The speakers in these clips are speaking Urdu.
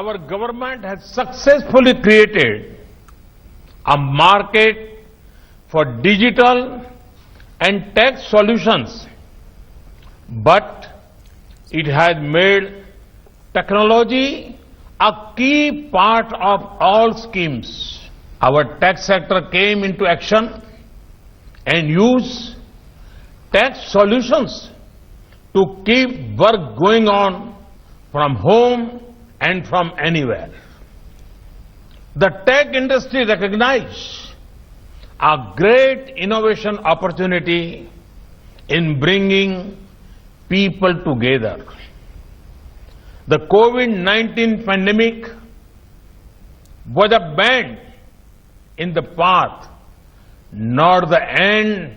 Our government has successfully created a market for digital and tech solutions, but it has made technology a key part of all schemes. Our tech sector came into action and used tech solutions to keep work going on from home and from anywhere. The tech industry recognized a great innovation opportunity in bringing people together. The COVID-19 pandemic was a bend in the path, not the end.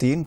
3,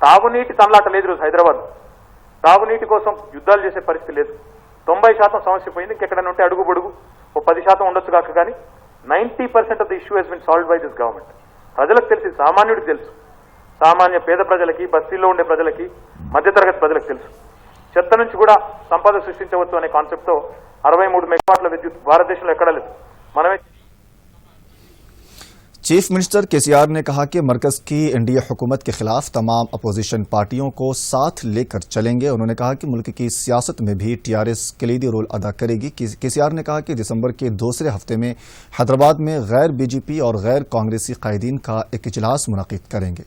తాగునీటి తమలాట లేదు ఈరోజు హైదరాబాద్. తాగునీటి కోసం యుద్ధాలు చేసే పరిస్థితి లేదు. 90% సమస్య పోయింది. ఇంకెక్కడైనా ఉంటే అడుగు బొడుగు 10% ఉండొచ్చు కాక కానీ 90% of the issue has been solved by this government. ప్రజలకు తెలిసి, సామాన్యుడికి తెలుసు, సామాన్య పేద ప్రజలకి, బస్తీల్లో ఉండే ప్రజలకి, మధ్యతరగతి ప్రజలకు తెలుసు. చెత్త నుంచి కూడా సంపద సృష్టించవచ్చు అనే కాన్సెప్ట్ తో 63 మెగావాట్ల విద్యుత్ భారతదేశంలో ఎక్కడా లేదు. మనమే چیف منسٹر KCR نے کہا کہ مرکز کی NDA حکومت کے خلاف تمام اپوزیشن پارٹیوں کو ساتھ لے کر چلیں گے. انہوں نے کہا کہ ملک کی سیاست میں بھی TRS کلیدی رول ادا کرے گی. KCR نے کہا کہ دسمبر کے دوسرے ہفتے میں حیدرآباد میں غیر BJP اور غیر کانگریسی قائدین کا ایک اجلاس منعقد کریں گے.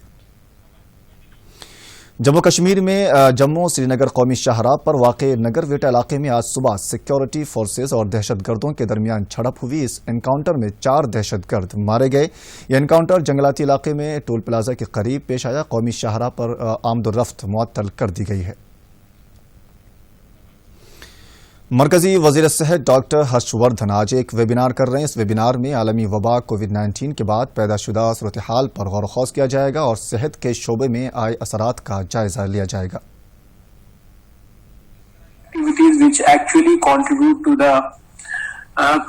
جموں کشمیر میں جموں سری نگر قومی شاہراہ پر واقع نگر ویٹا علاقے میں آج صبح سیکیورٹی فورسز اور دہشت گردوں کے درمیان جھڑپ ہوئی. اس انکاؤنٹر میں 4 دہشت گرد مارے گئے. یہ انکاؤنٹر جنگلاتی علاقے میں ٹول پلازا کے قریب پیش آیا. قومی شاہراہ پر آمد و رفت معطل کر دی گئی ہے. مرکزی وزیر صحت ڈاکٹر ہرش وردھن آج ایک ویبینار کر رہے ہیں. اس ویبینار میں عالمی وبا کووڈ-19 کے بعد پیدا شدہ صورتحال پر غور و خوض کیا جائے گا اور صحت کے شعبے میں آئے اثرات کا جائزہ لیا جائے گا. Activities which actually contribute to the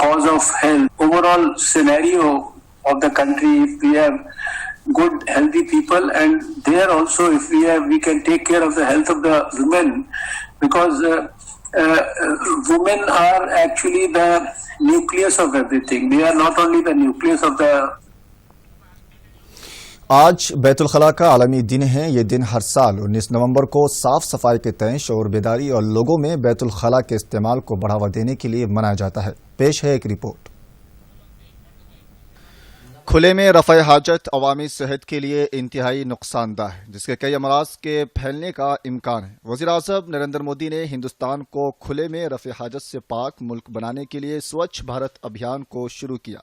cause of health. Overall scenario of the country, if we have good healthy people, and there also if we can take care of the health of the women, because women are actually the nucleus of everything. They are not only the nucleus of the. آج بیت الخلاء کا عالمی دن ہے. یہ دن ہر سال 19 نومبر کو صاف صفائی کے تئیں شعور بیداری اور لوگوں میں بیت الخلاء کے استعمال کو بڑھاوا دینے کے لیے منایا جاتا ہے. پیش ہے ایک رپورٹ. کھلے میں رفع حاجت عوامی صحت کے لیے انتہائی نقصان دہ ہے، جس کے کئی امراض کے پھیلنے کا امکان ہے. وزیر اعظم نریندر مودی نے ہندوستان کو کھلے میں رفع حاجت سے پاک ملک بنانے کے لیے سوچھ بھارت ابھیان کو شروع کیا،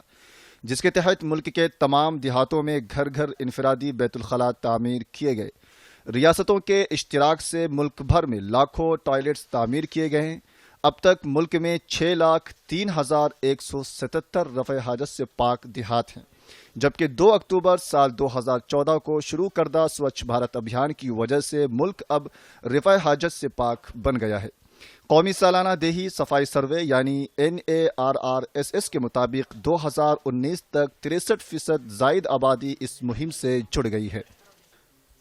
جس کے تحت ملک کے تمام دیہاتوں میں گھر گھر انفرادی بیت الخلاء تعمیر کیے گئے. ریاستوں کے اشتراک سے ملک بھر میں لاکھوں ٹوائلٹس تعمیر کیے گئے ہیں. اب تک ملک میں 6,03,177 رفع حاجت سے پاک دیہات ہیں، جبکہ 2 اکتوبر سال 2014 کو شروع کردہ سوچھ بھارت ابھیان کی وجہ سے ملک اب رفع حاجت سے پاک بن گیا ہے. قومی سالانہ دیہی صفائی سروے یعنی NARRSS کے مطابق 2019 تک 63% زائد آبادی اس مہم سے جڑ گئی ہے.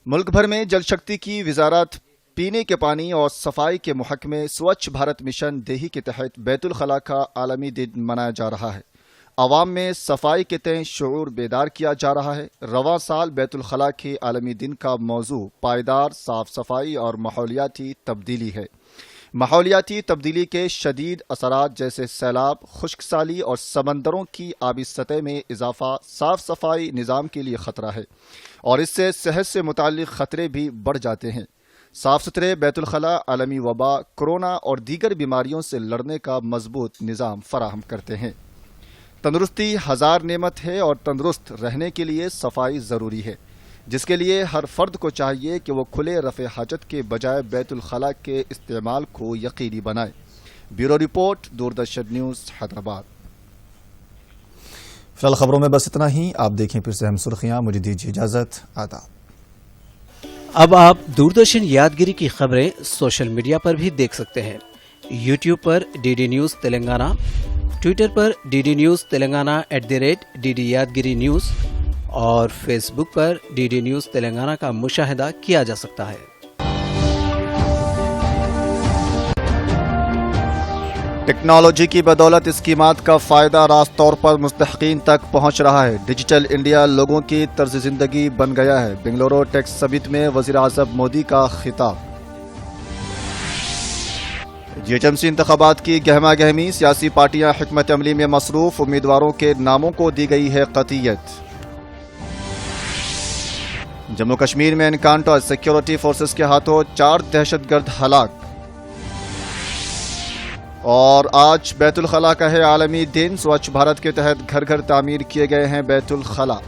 ملک بھر میں جل شکتی کی وزارت پینے کے پانی اور صفائی کے محکمے سوچھ بھارت مشن دیہی کے تحت بیت الخلاء کا عالمی دن منایا جا رہا ہے. عوام میں صفائی کے تئیں شعور بیدار کیا جا رہا ہے. رواں سال بیت الخلاء کے عالمی دن کا موضوع پائیدار صاف صفائی اور ماحولیاتی تبدیلی ہے. ماحولیاتی تبدیلی کے شدید اثرات جیسے سیلاب، خشک سالی اور سمندروں کی آبی سطح میں اضافہ صاف صفائی نظام کے لیے خطرہ ہے، اور اس سے صحت سے متعلق خطرے بھی بڑھ جاتے ہیں. صاف ستھرے بیت الخلاء عالمی وبا، کورونا اور دیگر بیماریوں سے لڑنے کا مضبوط نظام فراہم کرتے ہیں. تندرستی ہزار نعمت ہے اور تندرست رہنے کے لیے صفائی ضروری ہے، جس کے لیے ہر فرد کو چاہیے کہ وہ کھلے رفع حاجت کے بجائے بیت الخلاء کے استعمال کو یقینی بنائے. Bureau report, Doordarshan news, Hyderabad. فی الحال خبروں میں بس اتنا ہی. آپ دیکھیں پھر سے ہم سرخیاں. مجھے دیجیے اجازت. آداب. اب آپ دوردرشن یادگیری کی خبریں سوشل میڈیا پر بھی دیکھ سکتے ہیں. یوٹیوب پر DD نیوز تلنگانہ، ٹویٹر پر DD news Telangana @DD Yadagiri news اور فیس بک پر DD نیوز تلنگانہ کا مشاہدہ کیا جا سکتا ہے. ٹیکنالوجی کی بدولت اسکیمات کا فائدہ راست طور پر مستحقین تک پہنچ رہا ہے. ڈیجیٹل انڈیا لوگوں کی طرز زندگی بن گیا ہے. بنگلورو ٹیک سمٹ میں وزیر اعظم مودی کا خطاب. GHMC انتخابات کی گہما گہمی، سیاسی پارٹیاں حکمت عملی میں مصروف، امیدواروں کے ناموں کو دی گئی ہے قطعیت. جموں کشمیر میں انکاؤنٹر، سیکیورٹی فورسز کے ہاتھوں 4 دہشت گرد ہلاک. اور آج بیت الخلاء کا ہے عالمی دن. سوچھ بھارت کے تحت گھر گھر تعمیر کیے گئے ہیں بیت الخلاء.